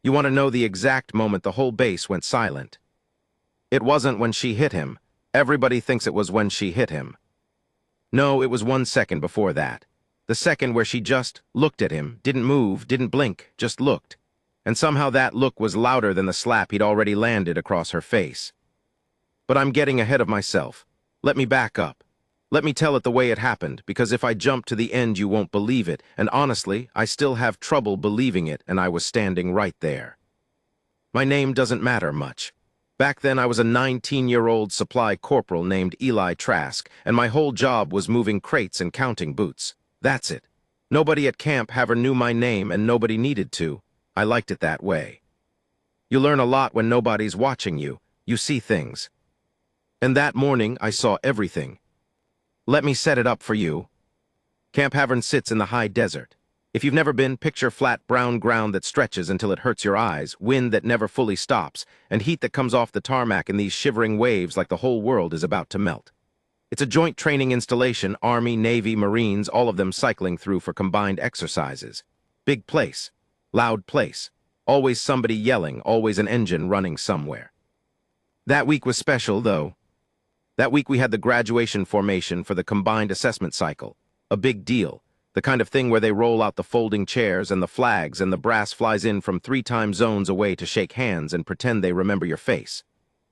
You want to know the exact moment the whole base went silent? It wasn't when she hit him. Everybody thinks it was when she hit him. No, it was 1 second before that. The second where she just looked at him, didn't move, didn't blink, just looked. And somehow that look was louder than the slap he'd already landed across her face. But I'm getting ahead of myself. Let me back up. Let me tell it the way it happened, because if I jump to the end you won't believe it, and honestly, I still have trouble believing it, and I was standing right there. My name doesn't matter much. Back then I was a 19-year-old supply corporal named Eli Trask, and my whole job was moving crates and counting boots. That's it. Nobody at Camp Halvern knew my name, and nobody needed to. I liked it that way. You learn a lot when nobody's watching you. You see things. And that morning I saw everything. Let me set it up for you. Camp Halvern sits in the high desert. If you've never been, picture flat brown ground that stretches until it hurts your eyes, wind that never fully stops, and heat that comes off the tarmac in these shivering waves like the whole world is about to melt. It's a joint training installation, Army, Navy, Marines, all of them cycling through for combined exercises. Big place. Loud place. Always somebody yelling, always an engine running somewhere. That week was special, though. That week we had the graduation formation for the combined assessment cycle. A big deal. The kind of thing where they roll out the folding chairs and the flags and the brass flies in from 3 time zones away to shake hands and pretend they remember your face.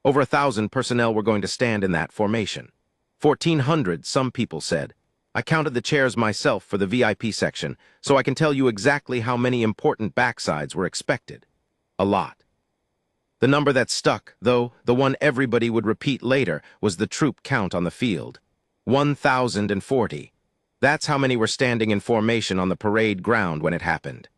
Over 1,000 personnel were going to stand in that formation. 1,400, some people said. I counted the chairs myself for the VIP section, so I can tell you exactly how many important backsides were expected. A lot. The number that stuck, though, the one everybody would repeat later, was the troop count on the field. 1,040. That's how many were standing in formation on the parade ground when it happened.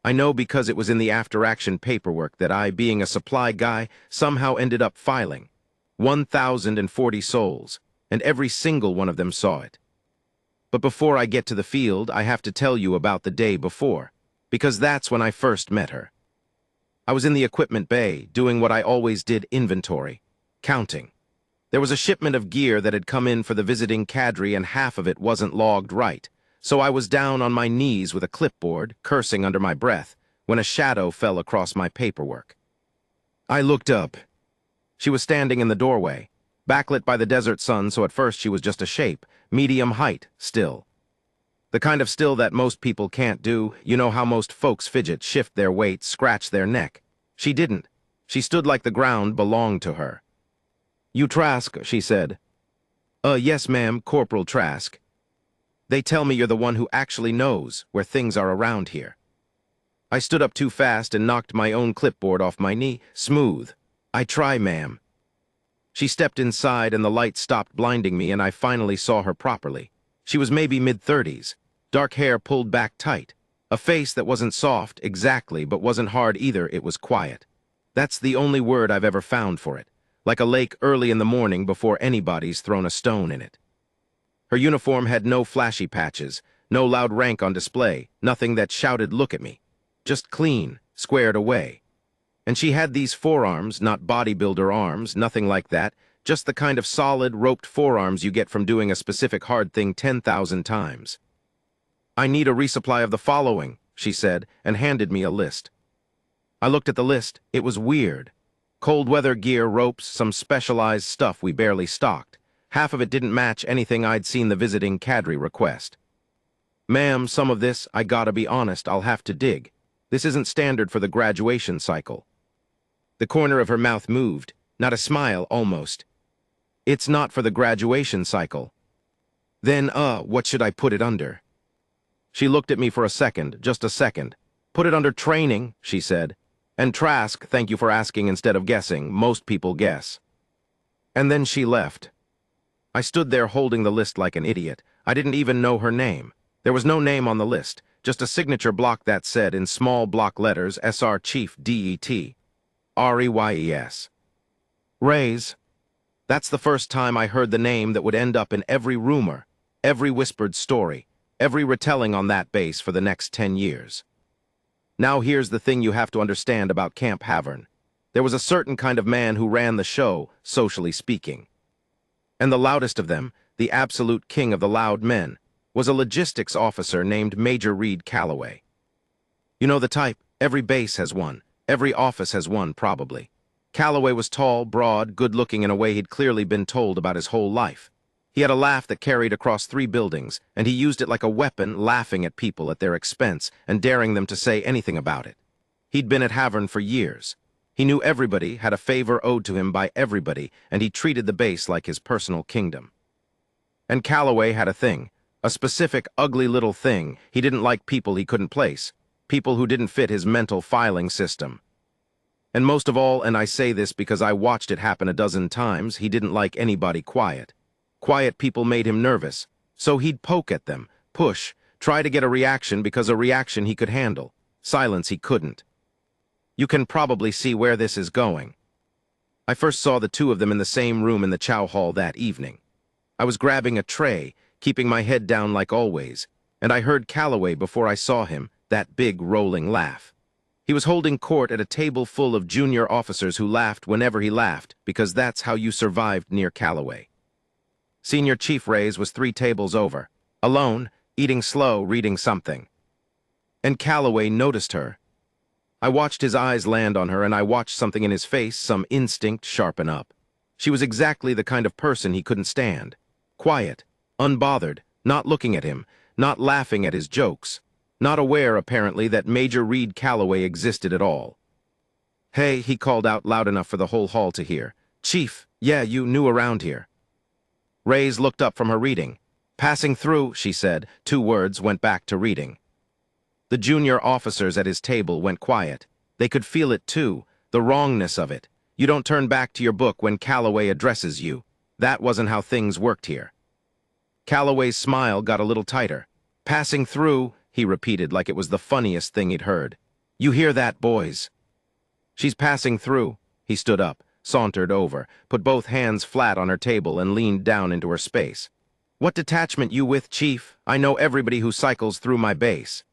I know because it was in the after-action paperwork that I, being a supply guy, somehow ended up filing. 1,040 souls, and every single one of them saw it. But before I get to the field, I have to tell you about the day before, because that's when I first met her. I was in the equipment bay, doing what I always did, inventory, counting. There was a shipment of gear that had come in for the visiting cadre and half of it wasn't logged right, so I was down on my knees with a clipboard, cursing under my breath, when a shadow fell across my paperwork. I looked up. She was standing in the doorway, backlit by the desert sun, so at first she was just a shape, medium height, still. The kind of still that most people can't do. You know how most folks fidget, shift their weight, scratch their neck. She didn't. She stood like the ground belonged to her. "You Trask," she said. Yes, ma'am, Corporal Trask. They tell me you're the one who actually knows where things are around here." I stood up too fast and knocked my own clipboard off my knee. "Smooth. I try, ma'am." She stepped inside and the light stopped blinding me and I finally saw her properly. She was maybe mid-30s, dark hair pulled back tight, a face that wasn't soft, exactly, but wasn't hard either, it was quiet. That's the only word I've ever found for it, like a lake early in the morning before anybody's thrown a stone in it. Her uniform had no flashy patches, no loud rank on display, nothing that shouted, "Look at me." Just clean, squared away. And she had these forearms, not bodybuilder arms, nothing like that, just the kind of solid, roped forearms you get from doing a specific hard thing 10,000 times. "I need a resupply of the following," she said, and handed me a list. I looked at the list. It was weird. Cold weather gear, ropes, some specialized stuff we barely stocked. Half of it didn't match anything I'd seen the visiting cadre request. "Ma'am, some of this, I gotta be honest, I'll have to dig. This isn't standard for the graduation cycle." The corner of her mouth moved, not a smile, almost. "It's not for the graduation cycle." "Then, what should I put it under?" She looked at me for a second, just a second. "Put it under training," she said. "And Trask, thank you for asking instead of guessing. Most people guess." And then she left. I stood there holding the list like an idiot. I didn't even know her name. There was no name on the list, just a signature block that said in small block letters, SR Chief DET. Reyes. Reyes. That's the first time I heard the name that would end up in every rumor, every whispered story, every retelling on that base for the next 10 years. Now here's the thing you have to understand about Camp Halvern. There was a certain kind of man who ran the show, socially speaking. And the loudest of them, the absolute king of the loud men, was a logistics officer named Major Reid Calloway. You know the type, Every base has one. Every office has one, probably. Calloway was tall, broad, good-looking in a way he'd clearly been told about his whole life. He had a laugh that carried across 3 buildings, and he used it like a weapon, laughing at people at their expense and daring them to say anything about it. He'd been at Halvern for years. He knew everybody, had a favor owed to him by everybody, and he treated the base like his personal kingdom. And Calloway had a thing, a specific, ugly little thing. He didn't like people he couldn't place, people who didn't fit his mental filing system. And most of all, and I say this because I watched it happen a dozen times, he didn't like anybody quiet. Quiet people made him nervous, so he'd poke at them, push, try to get a reaction because a reaction he could handle. Silence he couldn't. You can probably see where this is going. I first saw the 2 of them in the same room in the chow hall that evening. I was grabbing a tray, keeping my head down like always, and I heard Calloway before I saw him, that big rolling laugh. He was holding court at a table full of junior officers who laughed whenever he laughed, because that's how you survived near Calloway. Senior Chief Reyes was 3 tables over, alone, eating slow, reading something. And Calloway noticed her. I watched his eyes land on her, and I watched something in his face, some instinct, sharpen up. She was exactly the kind of person he couldn't stand. Quiet, unbothered, not looking at him, not laughing at his jokes, not aware, apparently, that Major Reid Calloway existed at all. "Hey," he called out loud enough for the whole hall to hear. "Chief, yeah, you new around here." Reyes looked up from her reading. "Passing through," she said. 2 words, went back to reading. The junior officers at his table went quiet. They could feel it too, the wrongness of it. You don't turn back to your book when Calloway addresses you. That wasn't how things worked here. Calloway's smile got a little tighter. "Passing through," he repeated like it was the funniest thing he'd heard. "You hear that, boys?" "She's passing through." He stood up, sauntered over, put both hands flat on her table and leaned down into her space. "What detachment you with, Chief? I know everybody who cycles through my base."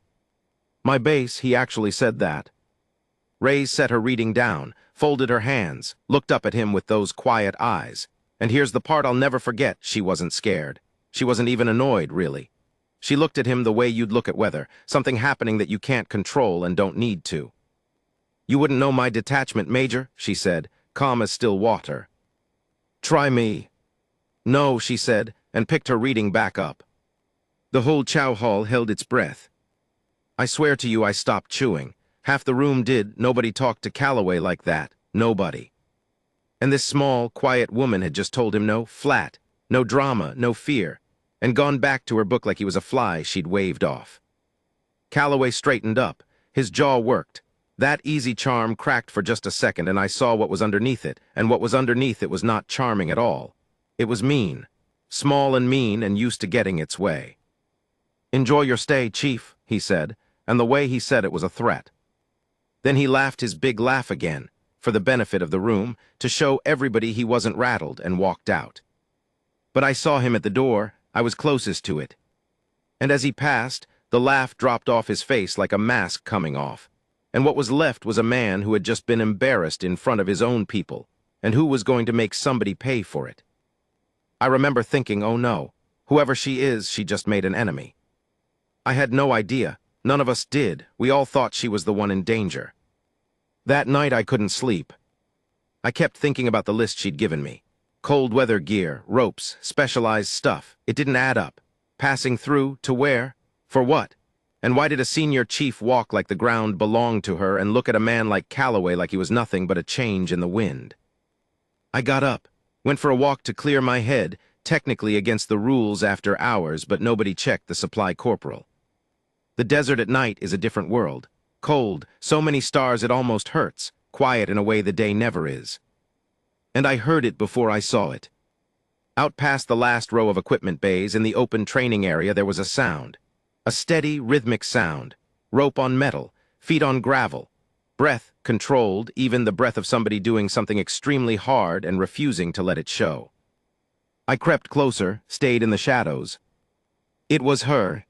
"My base," he actually said that. Reyes set her reading down, folded her hands, looked up at him with those quiet eyes. And here's the part I'll never forget, she wasn't scared. She wasn't even annoyed, really. She looked at him the way you'd look at weather, something happening that you can't control and don't need to. "You wouldn't know my detachment, Major," she said, calm as still water. "Try me." "No," she said, and picked her reading back up. The whole chow hall held its breath. I swear to you I stopped chewing. Half the room did. Nobody talked to Calloway like that. Nobody. And this small, quiet woman had just told him no, flat, no drama, no fear, and gone back to her book like he was a fly she'd waved off. Calloway straightened up. His jaw worked. That easy charm cracked for just a second, and I saw what was underneath it, and what was underneath it was not charming at all. It was mean. Small and mean and used to getting its way. "Enjoy your stay, Chief," he said, and the way he said it was a threat. Then he laughed his big laugh again, for the benefit of the room, to show everybody he wasn't rattled, and walked out. But I saw him at the door. I was closest to it. And as he passed, the laugh dropped off his face like a mask coming off. And what was left was a man who had just been embarrassed in front of his own people, and who was going to make somebody pay for it. I remember thinking, oh no, whoever she is, she just made an enemy. I had no idea. None of us did. We all thought she was the one in danger. That night I couldn't sleep. I kept thinking about the list she'd given me. Cold weather gear, ropes, specialized stuff. It didn't add up. Passing through, to where? For what? And why did a senior chief walk like the ground belonged to her and look at a man like Calloway like he was nothing but a change in the wind? I got up, went for a walk to clear my head, technically against the rules after hours, but nobody checked the supply corporal. The desert at night is a different world. Cold, so many stars it almost hurts, quiet in a way the day never is. And I heard it before I saw it. Out past the last row of equipment bays in the open training area there was a sound. A steady, rhythmic sound. Rope on metal, feet on gravel. Breath controlled, even the breath of somebody doing something extremely hard and refusing to let it show. I crept closer, stayed in the shadows. It was her.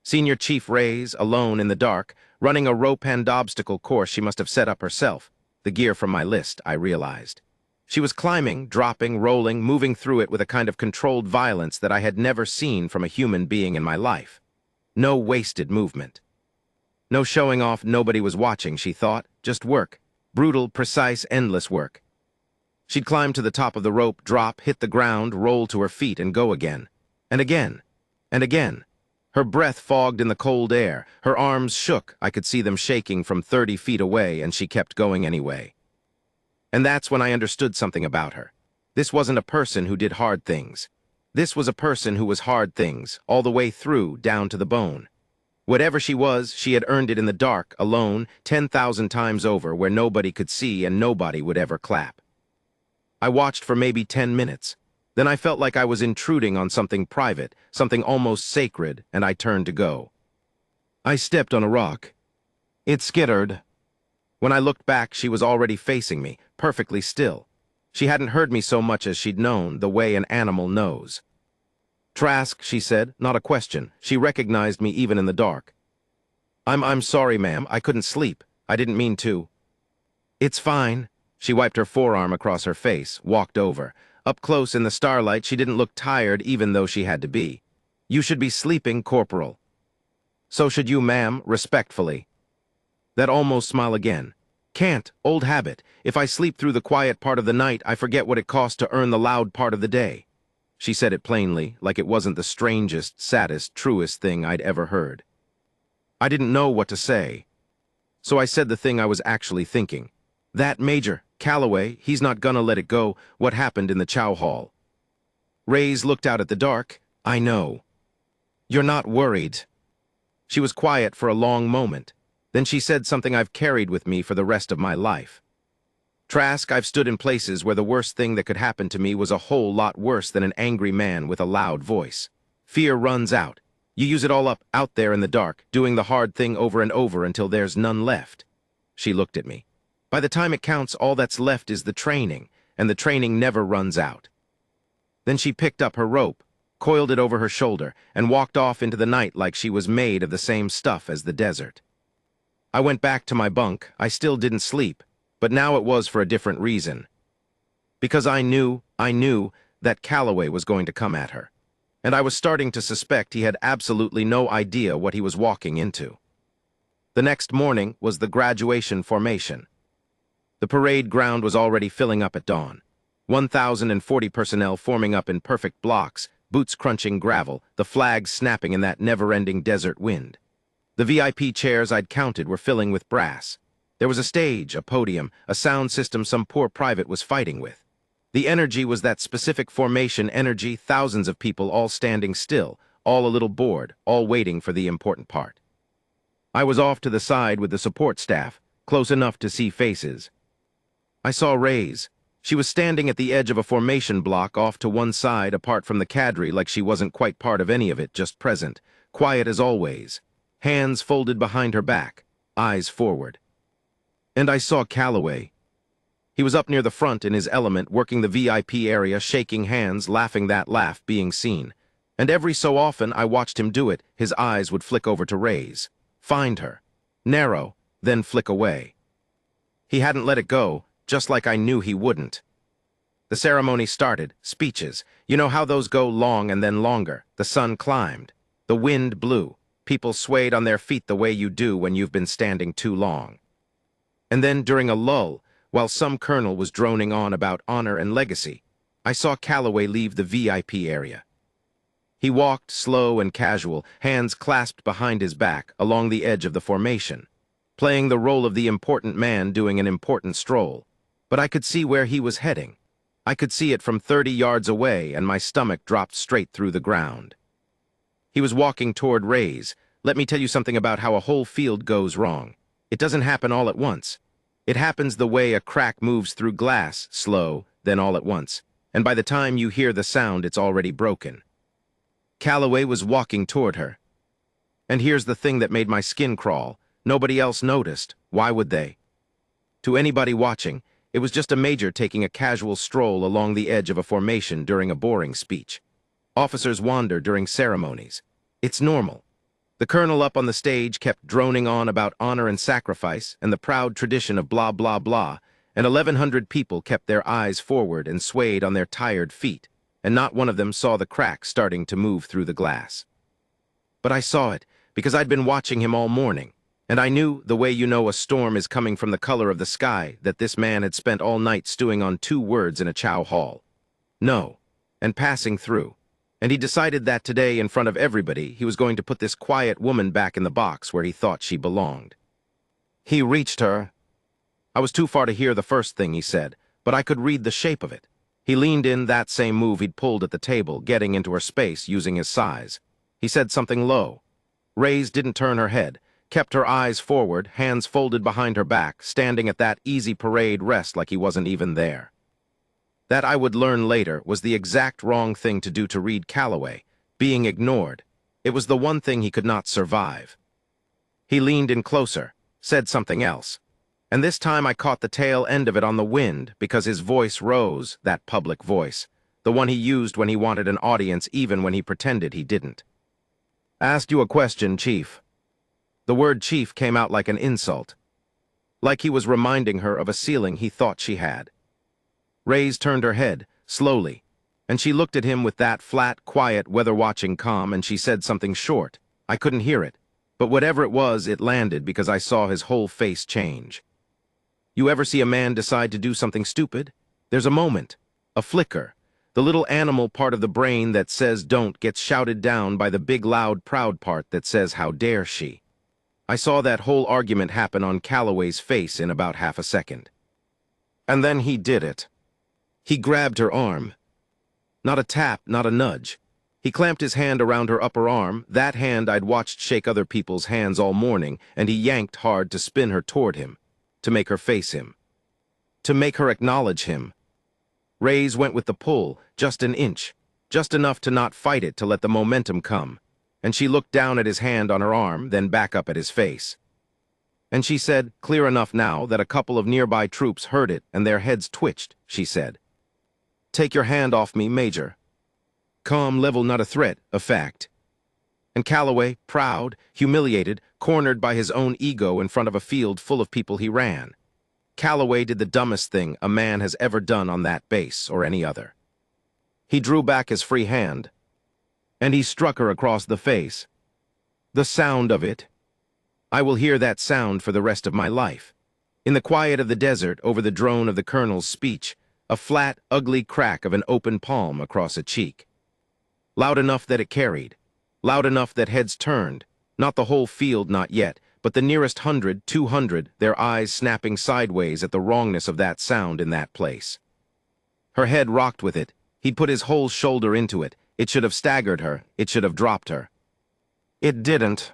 Senior Chief Reyes, alone in the dark, running a rope-end obstacle course she must have set up herself. The gear from my list, I realized. She was climbing, dropping, rolling, moving through it with a kind of controlled violence that I had never seen from a human being in my life. No wasted movement. No showing off, nobody was watching, she thought. Just work. Brutal, precise, endless work. She'd climb to the top of the rope, drop, hit the ground, roll to her feet, and go again. And again. And again. Her breath fogged in the cold air. Her arms shook. I could see them shaking from 30 feet away, and she kept going anyway. And that's when I understood something about her. This wasn't a person who did hard things. This was a person who was hard things, all the way through, down to the bone. Whatever she was, she had earned it in the dark, alone, 10,000 times over, where nobody could see and nobody would ever clap. I watched for maybe 10 minutes. Then I felt like I was intruding on something private, something almost sacred, and I turned to go. I stepped on a rock. It skittered. When I looked back, she was already facing me, perfectly still. She hadn't heard me so much as she'd known, the way an animal knows. "Trask," she said, not a question. She recognized me even in the dark. I'm sorry, ma'am. I couldn't sleep. I didn't mean to." "It's fine." She wiped her forearm across her face, walked over. Up close in the starlight, she didn't look tired even though she had to be. "You should be sleeping, Corporal." "So should you, ma'am," respectfully. That almost smile again. "Can't, old habit. If I sleep through the quiet part of the night, I forget what it costs to earn the loud part of the day." She said it plainly, like it wasn't the strangest, saddest, truest thing I'd ever heard. I didn't know what to say. So I said the thing I was actually thinking. "That Major Calloway, he's not gonna let it go, what happened in the chow hall." Reyes looked out at the dark. "I know." "You're not worried." She was quiet for a long moment. Then she said something I've carried with me for the rest of my life. "Trask, I've stood in places where the worst thing that could happen to me was a whole lot worse than an angry man with a loud voice. Fear runs out. You use it all up out there in the dark, doing the hard thing over and over until there's none left." She looked at me. "By the time it counts, all that's left is the training, and the training never runs out." Then she picked up her rope, coiled it over her shoulder, and walked off into the night like she was made of the same stuff as the desert. I went back to my bunk. I still didn't sleep, but now it was for a different reason. Because I knew that Calloway was going to come at her, and I was starting to suspect he had absolutely no idea what he was walking into. The next morning was the graduation formation. The parade ground was already filling up at dawn. 1,040 personnel forming up in perfect blocks, boots crunching gravel, the flags snapping in that never-ending desert wind. The VIP chairs I'd counted were filling with brass. There was a stage, a podium, a sound system some poor private was fighting with. The energy was that specific formation energy, thousands of people all standing still, all a little bored, all waiting for the important part. I was off to the side with the support staff, close enough to see faces. I saw Reyes. She was standing at the edge of a formation block off to one side apart from the cadre like she wasn't quite part of any of it, just present, quiet as always, hands folded behind her back, eyes forward. And I saw Calloway. He was up near the front in his element, working the VIP area, shaking hands, laughing that laugh, being seen. And every so often I watched him do it, his eyes would flick over to Reyes, find her, narrow, then flick away. He hadn't let it go, just like I knew he wouldn't. The ceremony started, speeches. You know how those go, long and then longer. The sun climbed. The wind blew. People swayed on their feet the way you do when you've been standing too long. And then during a lull, while some colonel was droning on about honor and legacy, I saw Calloway leave the VIP area. He walked slow and casual, hands clasped behind his back, along the edge of the formation, playing the role of the important man doing an important stroll. But I could see where he was heading. I could see it from 30 yards away, and my stomach dropped straight through the ground. He was walking toward Reyes. Let me tell you something about how a whole field goes wrong. It doesn't happen all at once. It happens the way a crack moves through glass, slow, then all at once. And by the time you hear the sound, it's already broken. Calloway was walking toward her. And here's the thing that made my skin crawl. Nobody else noticed. Why would they? To anybody watching, it was just a major taking a casual stroll along the edge of a formation during a boring speech. Officers wander during ceremonies. It's normal. The colonel up on the stage kept droning on about honor and sacrifice and the proud tradition of blah, blah, blah, and 1,100 people kept their eyes forward and swayed on their tired feet, and not one of them saw the crack starting to move through the glass. But I saw it, because I'd been watching him all morning, And I knew, the way you know a storm is coming from the color of the sky, that this man had spent all night stewing on 2 words in a chow hall. No. And passing through. And he decided that today, in front of everybody, he was going to put this quiet woman back in the box where he thought she belonged. He reached her. I was too far to hear the first thing he said, but I could read the shape of it. He leaned in, that same move he'd pulled at the table, getting into her space using his size. He said something low. Reyes didn't turn her head, kept her eyes forward, hands folded behind her back, standing at that easy parade rest like he wasn't even there. That, I would learn later, was the exact wrong thing to do to Reid Calloway, being ignored. It was the one thing he could not survive. He leaned in closer, said something else. And this time I caught the tail end of it on the wind because his voice rose, that public voice, the one he used when he wanted an audience even when he pretended he didn't. Asked you a question, Chief. The word chief came out like an insult, like he was reminding her of a ceiling he thought she had. Reyes turned her head, slowly, and she looked at him with that flat, quiet, weather-watching calm, and she said something short. I couldn't hear it, but whatever it was, it landed because I saw his whole face change. You ever see a man decide to do something stupid? There's a moment, a flicker. The little animal part of the brain that says don't gets shouted down by the big, loud, proud part that says how dare she. I saw that whole argument happen on Calloway's face in about half a second. And then he did it. He grabbed her arm. Not a tap, not a nudge. He clamped his hand around her upper arm, that hand I'd watched shake other people's hands all morning, and he yanked hard to spin her toward him, to make her face him, to make her acknowledge him. Reyes went with the pull, just an inch, just enough to not fight it, to let the momentum come, and she looked down at his hand on her arm, then back up at his face. And she said, clear enough now that a couple of nearby troops heard it and their heads twitched, she said, "Take your hand off me, Major." Calm, level, not a threat, a fact. And Calloway, proud, humiliated, cornered by his own ego in front of a field full of people he ran. Calloway did the dumbest thing a man has ever done on that base or any other. He drew back his free hand, and he struck her across the face. The sound of it. I will hear that sound for the rest of my life. In the quiet of the desert, over the drone of the colonel's speech, a flat, ugly crack of an open palm across a cheek. Loud enough that it carried. Loud enough that heads turned. Not the whole field, not yet, but the nearest 100, 200, their eyes snapping sideways at the wrongness of that sound in that place. Her head rocked with it. He'd put his whole shoulder into it. It should have staggered her. It should have dropped her. It didn't.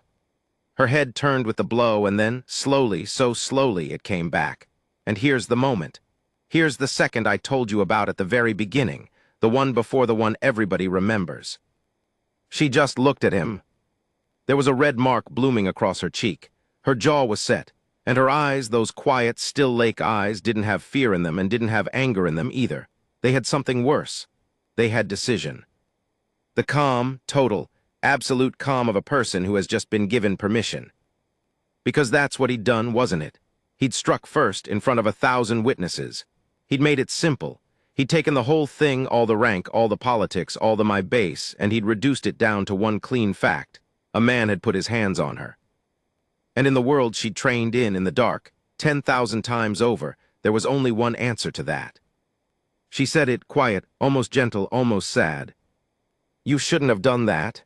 Her head turned with the blow, and then, slowly, so slowly, it came back. And here's the moment. Here's the second I told you about at the very beginning, the one before the one everybody remembers. She just looked at him. There was a red mark blooming across her cheek. Her jaw was set, and her eyes, those quiet, still lake eyes, didn't have fear in them and didn't have anger in them either. They had something worse. They had decision. The calm, total, absolute calm of a person who has just been given permission. Because that's what he'd done, wasn't it? He'd struck first in front of 1,000 witnesses. He'd made it simple. He'd taken the whole thing, all the rank, all the politics, all the my base, and he'd reduced it down to one clean fact. A man had put his hands on her. And in the world she'd trained in the dark, 10,000 times over, there was only one answer to that. She said it quiet, almost gentle, almost sad. You shouldn't have done that.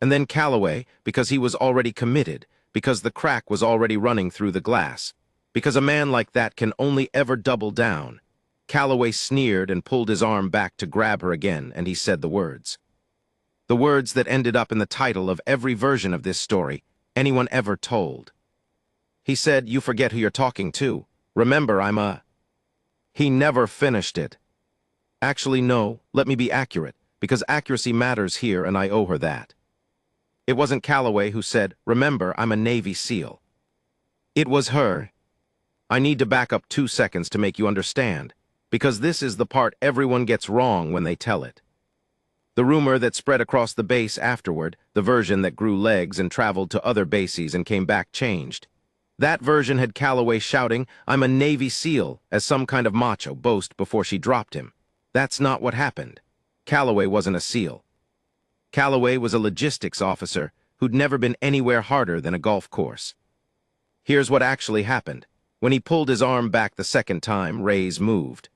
And then Calloway, because he was already committed, because the crack was already running through the glass, because a man like that can only ever double down. Calloway sneered and pulled his arm back to grab her again, and he said the words. The words that ended up in the title of every version of this story anyone ever told. He said, "You forget who you're talking to. Remember, I'm a..." He never finished it. Actually, no, let me be accurate, because accuracy matters here, and I owe her that. It wasn't Calloway who said, "Remember, I'm a Navy SEAL." It was her. I need to back up 2 seconds to make you understand, because this is the part everyone gets wrong when they tell it. The rumor that spread across the base afterward, the version that grew legs and traveled to other bases and came back changed. That version had Calloway shouting, "I'm a Navy SEAL," as some kind of macho boast before she dropped him. That's not what happened. Calloway wasn't a SEAL. Calloway was a logistics officer who'd never been anywhere harder than a golf course. Here's what actually happened. When he pulled his arm back the second time, Reyes moved.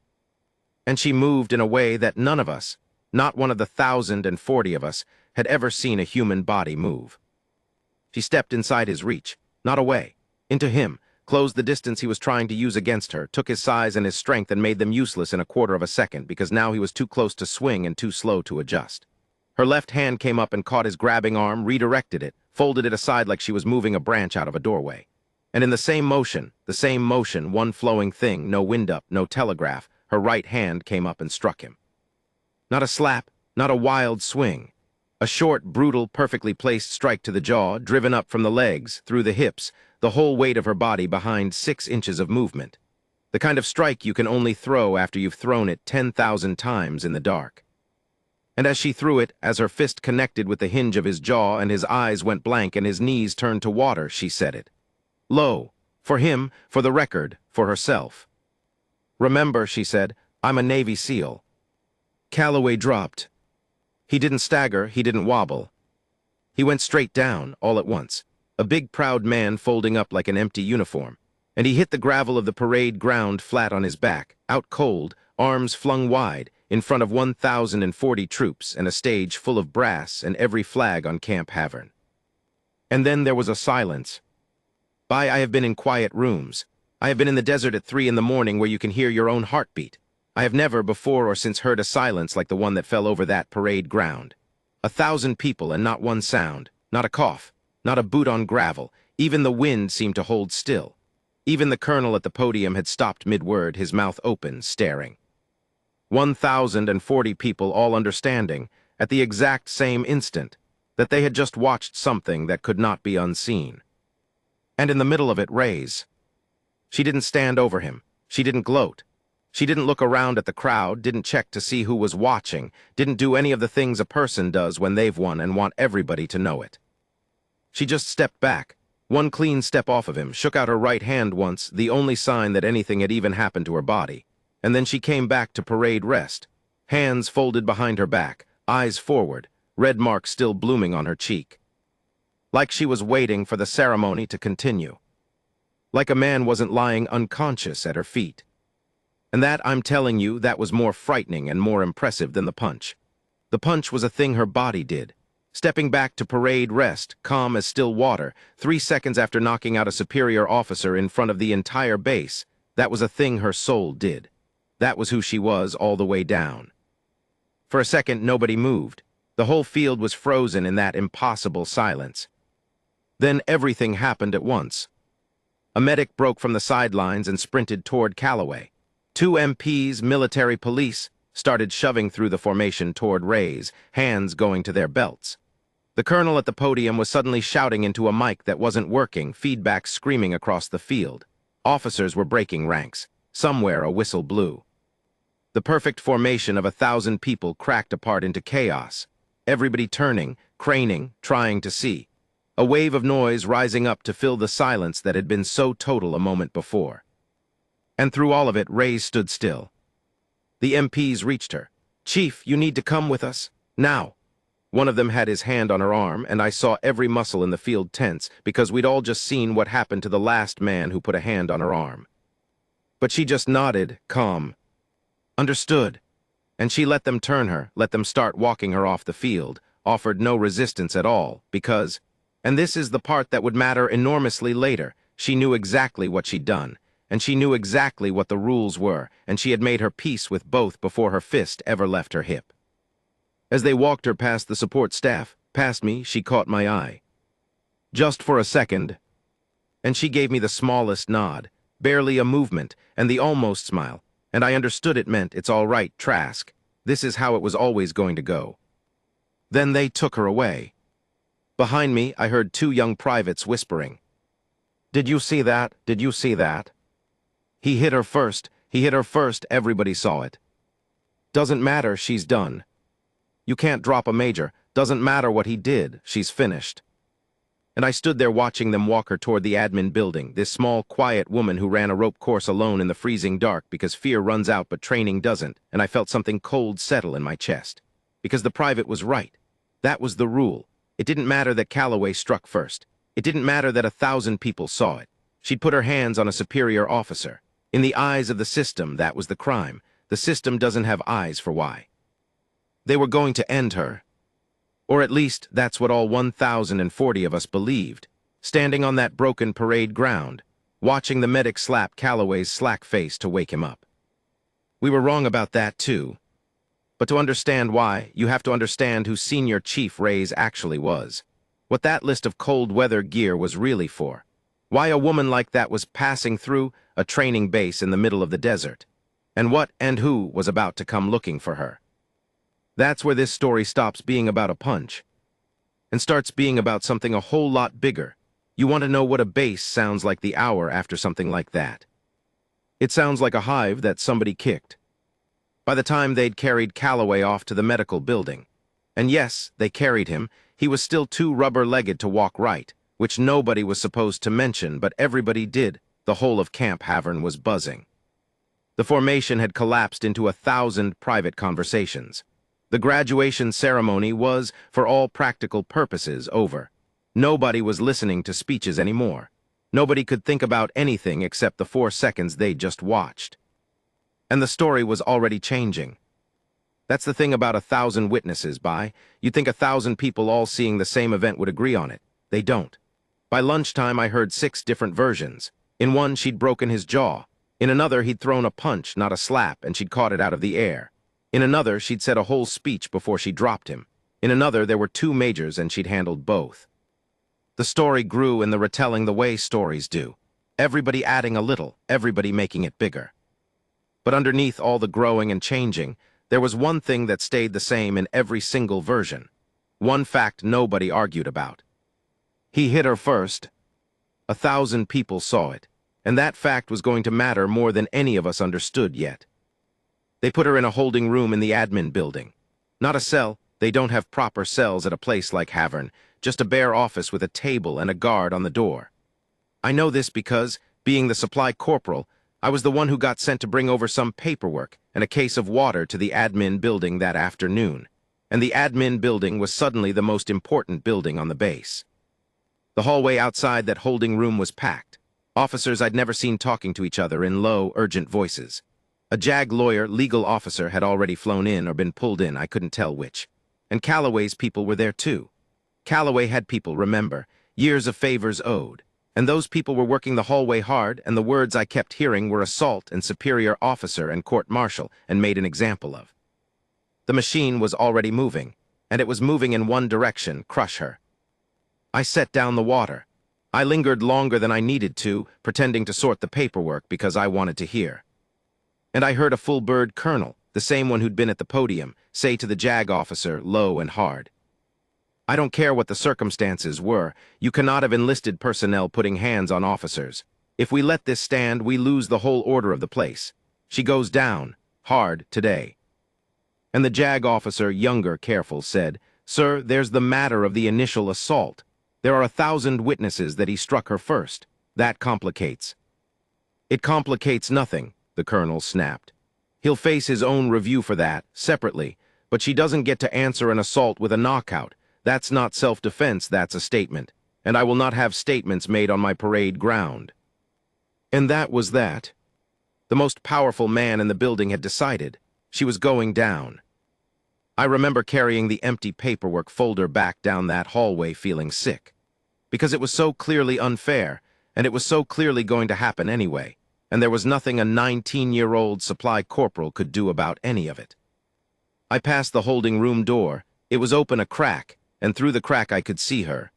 And she moved in a way that none of us, not one of the 1,040 of us, had ever seen a human body move. She stepped inside his reach, not away, into him, closed the distance he was trying to use against her, took his size and his strength and made them useless in a quarter of a second because now he was too close to swing and too slow to adjust. Her left hand came up and caught his grabbing arm, redirected it, folded it aside like she was moving a branch out of a doorway. And in the same motion, one flowing thing, no wind up, no telegraph, her right hand came up and struck him. Not a slap, not a wild swing. A short, brutal, perfectly placed strike to the jaw, driven up from the legs, through the hips, the whole weight of her body behind 6 inches of movement. The kind of strike you can only throw after you've thrown it 10,000 times in the dark. And as she threw it, as her fist connected with the hinge of his jaw and his eyes went blank and his knees turned to water, she said it. Low. For him, for the record, for herself. Remember, she said, I'm a Navy SEAL. Calloway dropped. He didn't stagger, he didn't wobble. He went straight down, all at once, a big proud man folding up like an empty uniform, and he hit the gravel of the parade ground flat on his back, out cold, arms flung wide, in front of 1,040 troops and a stage full of brass and every flag on Camp Halvern. And then there was a silence. I have been in quiet rooms. I have been in the desert at 3 in the morning where you can hear your own heartbeat. I have never before or since heard a silence like the one that fell over that parade ground. 1,000 people and not one sound, not a cough, not a boot on gravel. Even the wind seemed to hold still. Even the colonel at the podium had stopped mid-word, his mouth open, staring. 1,040 people all understanding, at the exact same instant, that they had just watched something that could not be unseen. And in the middle of it, Reyes. She didn't stand over him. She didn't gloat. She didn't look around at the crowd, didn't check to see who was watching, didn't do any of the things a person does when they've won and want everybody to know it. She just stepped back, one clean step off of him, shook out her right hand once, the only sign that anything had even happened to her body, and then she came back to parade rest, hands folded behind her back, eyes forward, red mark still blooming on her cheek. Like she was waiting for the ceremony to continue. Like a man wasn't lying unconscious at her feet. And that, I'm telling you, that was more frightening and more impressive than the punch. The punch was a thing her body did. Stepping back to parade rest, calm as still water, 3 seconds after knocking out a superior officer in front of the entire base, that was a thing her soul did. That was who she was all the way down. For a second, nobody moved. The whole field was frozen in that impossible silence. Then everything happened at once. A medic broke from the sidelines and sprinted toward Calloway. 2 MPs, military police, started shoving through the formation toward Reyes, hands going to their belts. The colonel at the podium was suddenly shouting into a mic that wasn't working, feedback screaming across the field. Officers were breaking ranks. Somewhere a whistle blew. The perfect formation of 1,000 people cracked apart into chaos. Everybody turning, craning, trying to see. A wave of noise rising up to fill the silence that had been so total a moment before. And through all of it, Reyes stood still. The MPs reached her. "Chief, you need to come with us. Now." One of them had his hand on her arm, and I saw every muscle in the field tense because we'd all just seen what happened to the last man who put a hand on her arm. But she just nodded, calm. Understood. And she let them turn her, let them start walking her off the field, offered no resistance at all, because, and this is the part that would matter enormously later, she knew exactly what she'd done, and she knew exactly what the rules were, and she had made her peace with both before her fist ever left her hip. As they walked her past the support staff, past me, she caught my eye. Just for a second. And she gave me the smallest nod, barely a movement, and the almost smile, and I understood it meant, "It's all right, Trask. This is how it was always going to go." Then they took her away. Behind me, I heard 2 young privates whispering. "Did you see that? Did you see that? He hit her first. He hit her first. Everybody saw it. Doesn't matter, she's done. You can't drop a major. Doesn't matter what he did. She's finished." And I stood there watching them walk her toward the admin building, this small, quiet woman who ran a rope course alone in the freezing dark because fear runs out but training doesn't, and I felt something cold settle in my chest. Because the private was right. That was the rule. It didn't matter that Calloway struck first. It didn't matter that 1,000 people saw it. She'd put her hands on a superior officer. In the eyes of the system, that was the crime. The system doesn't have eyes for why. They were going to end her. Or at least, that's what all 1,040 of us believed, standing on that broken parade ground, watching the medic slap Calloway's slack face to wake him up. We were wrong about that, too. But to understand why, you have to understand who Senior Chief Reyes actually was. What that list of cold weather gear was really for. Why a woman like that was passing through a training base in the middle of the desert. And what and who was about to come looking for her. That's where this story stops being about a punch and starts being about something a whole lot bigger. You want to know what a base sounds like the hour after something like that. It sounds like a hive that somebody kicked. By the time they'd carried Calloway off to the medical building, and yes, they carried him, he was still too rubber-legged to walk right, which nobody was supposed to mention, but everybody did. The whole of Camp Halvern was buzzing. The formation had collapsed into 1,000 private conversations. The graduation ceremony was, for all practical purposes, over. Nobody was listening to speeches anymore. Nobody could think about anything except the 4 seconds they'd just watched. And the story was already changing. That's the thing about 1,000 witnesses, you'd think 1,000 people all seeing the same event would agree on it. They don't. By lunchtime, I heard 6 different versions. In one, she'd broken his jaw. In another, he'd thrown a punch, not a slap, and she'd caught it out of the air. In another, she'd said a whole speech before she dropped him. In another, there were 2 majors and she'd handled both. The story grew in the retelling the way stories do. Everybody adding a little, everybody making it bigger. But underneath all the growing and changing, there was one thing that stayed the same in every single version. One fact nobody argued about. He hit her first. 1,000 people saw it, and that fact was going to matter more than any of us understood yet. They put her in a holding room in the admin building. Not a cell. They don't have proper cells at a place like Halvern, just a bare office with a table and a guard on the door. I know this because, being the supply corporal, I was the one who got sent to bring over some paperwork and a case of water to the admin building that afternoon. And the admin building was suddenly the most important building on the base. The hallway outside that holding room was packed. Officers I'd never seen talking to each other in low, urgent voices. A JAG lawyer, legal officer, had already flown in or been pulled in, I couldn't tell which. And Calloway's people were there too. Calloway had people, remember, years of favors owed. And those people were working the hallway hard, and the words I kept hearing were assault and superior officer and court-martial, and made an example of. The machine was already moving, and it was moving in one direction, crush her. I set down the water. I lingered longer than I needed to, pretending to sort the paperwork because I wanted to hear. And I heard a full-bird colonel, the same one who'd been at the podium, say to the JAG officer, low and hard. I don't care what the circumstances were, you cannot have enlisted personnel putting hands on officers. If we let this stand, we lose the whole order of the place. She goes down, hard, today. And the JAG officer, younger, careful, said, Sir, there's the matter of the initial assault. There are 1,000 witnesses that he struck her first. That complicates. It complicates nothing, the colonel snapped. He'll face his own review for that, separately, but she doesn't get to answer an assault with a knockout. That's not self-defense, that's a statement. And I will not have statements made on my parade ground. And that was that. The most powerful man in the building had decided. She was going down. I remember carrying the empty paperwork folder back down that hallway feeling sick. Because it was so clearly unfair, and it was so clearly going to happen anyway, and there was nothing a 19-year-old supply corporal could do about any of it. I passed the holding room door. It was open a crack, and through the crack I could see her.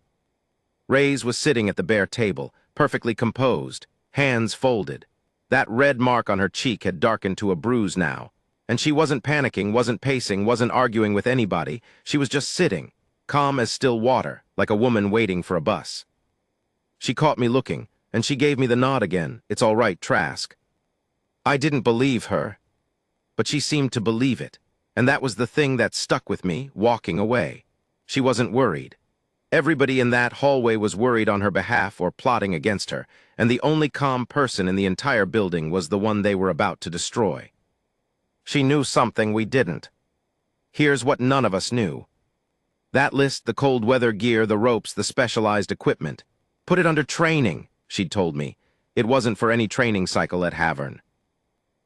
Reyes was sitting at the bare table, perfectly composed, hands folded. That red mark on her cheek had darkened to a bruise now, and she wasn't panicking, wasn't pacing, wasn't arguing with anybody. She was just sitting, calm as still water, like a woman waiting for a bus. She caught me looking, and she gave me the nod again. It's all right, Trask. I didn't believe her, but she seemed to believe it, and that was the thing that stuck with me, walking away. She wasn't worried. Everybody in that hallway was worried on her behalf or plotting against her, and the only calm person in the entire building was the one they were about to destroy. She knew something we didn't. Here's what none of us knew. That list, the cold weather gear, the ropes, the specialized equipment. Put it under training, she'd told me. It wasn't for any training cycle at Halvern.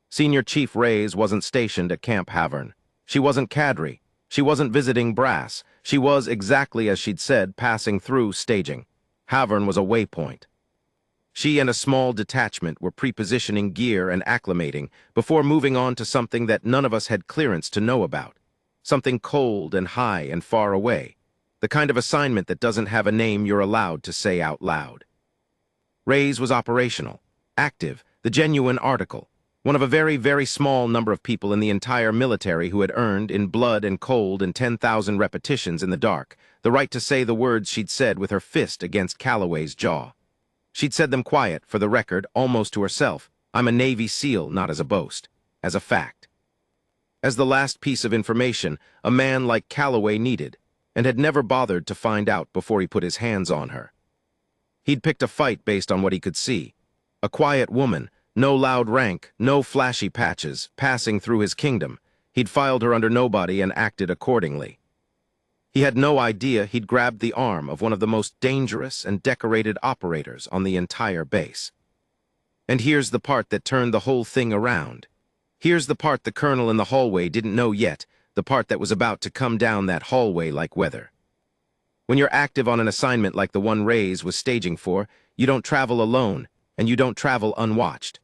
Senior Chief Reyes wasn't stationed at Camp Halvern. She wasn't cadre. She wasn't visiting brass. She was, exactly as she'd said, passing through staging. Halvern was a waypoint. She and a small detachment were prepositioning gear and acclimating before moving on to something that none of us had clearance to know about. Something cold and high and far away. The kind of assignment that doesn't have a name you're allowed to say out loud. Reyes was operational, active, the genuine article. One of a very, very small number of people in the entire military who had earned, in blood and cold and 10,000 repetitions in the dark, the right to say the words she'd said with her fist against Calloway's jaw. She'd said them quiet, for the record, almost to herself. I'm a Navy SEAL, not as a boast, as a fact. As the last piece of information a man like Calloway needed, and had never bothered to find out before he put his hands on her. He'd picked a fight based on what he could see. A quiet woman, no loud rank, no flashy patches, passing through his kingdom. He'd filed her under nobody and acted accordingly. He had no idea he'd grabbed the arm of one of the most dangerous and decorated operators on the entire base. And here's the part that turned the whole thing around. Here's the part the colonel in the hallway didn't know yet, the part that was about to come down that hallway like weather. When you're active on an assignment like the one Reyes was staging for, you don't travel alone, and you don't travel unwatched.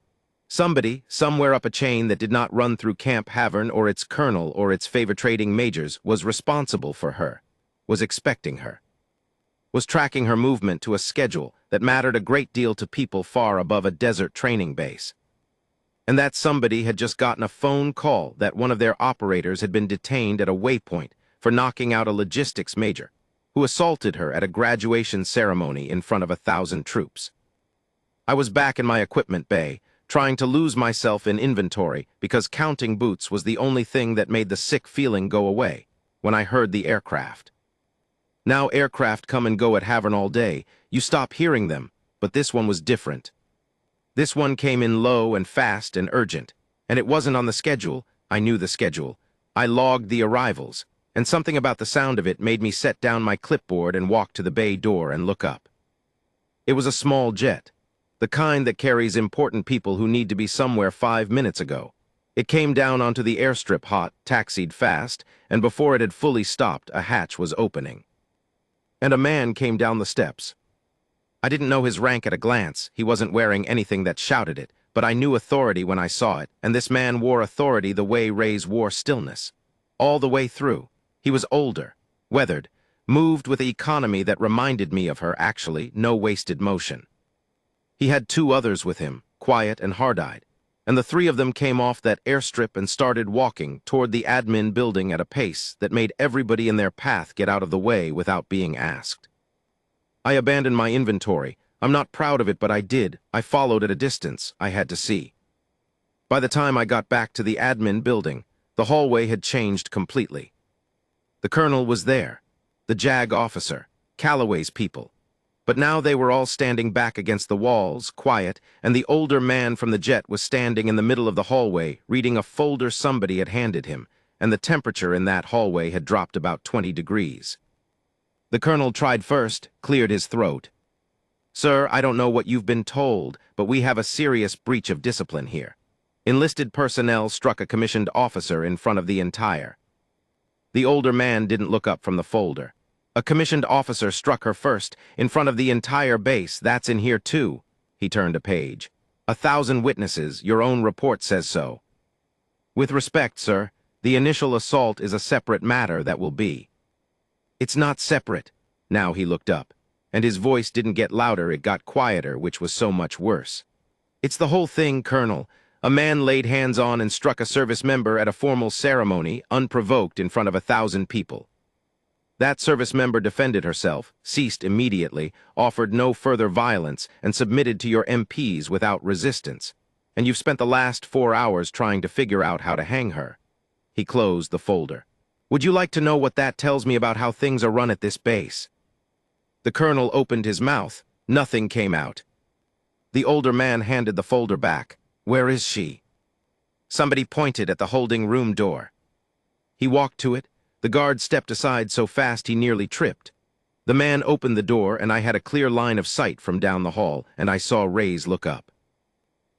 Somebody, somewhere up a chain that did not run through Camp Halvern or its colonel or its favor-trading majors, was responsible for her, was expecting her, was tracking her movement to a schedule that mattered a great deal to people far above a desert training base. And that somebody had just gotten a phone call that one of their operators had been detained at a waypoint for knocking out a logistics major, who assaulted her at a graduation ceremony in front of 1,000 troops. I was back in my equipment bay, trying to lose myself in inventory because counting boots was the only thing that made the sick feeling go away, when I heard the aircraft. Now aircraft come and go at Halvern all day. You stop hearing them, but this one was different. This one came in low and fast and urgent, and it wasn't on the schedule. I knew the schedule. I logged the arrivals, and something about the sound of it made me set down my clipboard and walk to the bay door and look up. It was a small jet, the kind that carries important people who need to be somewhere 5 minutes ago. It came down onto the airstrip hot, taxied fast, and before it had fully stopped, a hatch was opening. And a man came down the steps. I didn't know his rank at a glance. He wasn't wearing anything that shouted it, but I knew authority when I saw it, and this man wore authority the way Reyes wore stillness. All the way through. He was older, weathered, moved with economy that reminded me of her, actually, no wasted motion. He had 2 others with him, quiet and hard-eyed, and the 3 of them came off that airstrip and started walking toward the admin building at a pace that made everybody in their path get out of the way without being asked. I abandoned my inventory. I'm not proud of it, but I did. I followed at a distance. I had to see. By the time I got back to the admin building, the hallway had changed completely. The colonel was there, the JAG officer, Calloway's people. But now they were all standing back against the walls, quiet, and the older man from the jet was standing in the middle of the hallway, reading a folder somebody had handed him, and the temperature in that hallway had dropped about 20 degrees. The colonel tried first, cleared his throat. Sir, I don't know what you've been told, but we have a serious breach of discipline here. Enlisted personnel struck a commissioned officer in front of the entire. The older man didn't look up from the folder. A commissioned officer struck her first, in front of the entire base. That's in here too. He turned a page. 1,000 witnesses, your own report says so. With respect, sir, the initial assault is a separate matter that will be. It's not separate. Now he looked up, and his voice didn't get louder, it got quieter, which was so much worse. It's the whole thing, Colonel. A man laid hands on and struck a service member at a formal ceremony, unprovoked, in front of 1,000 people. That service member defended herself, ceased immediately, offered no further violence, and submitted to your MPs without resistance. And you've spent the last 4 hours trying to figure out how to hang her. He closed the folder. Would you like to know what that tells me about how things are run at this base? The colonel opened his mouth. Nothing came out. The older man handed the folder back. Where is she? Somebody pointed at the holding room door. He walked to it. The guard stepped aside so fast he nearly tripped. The man opened the door, and I had a clear line of sight from down the hall, and I saw Reyes look up.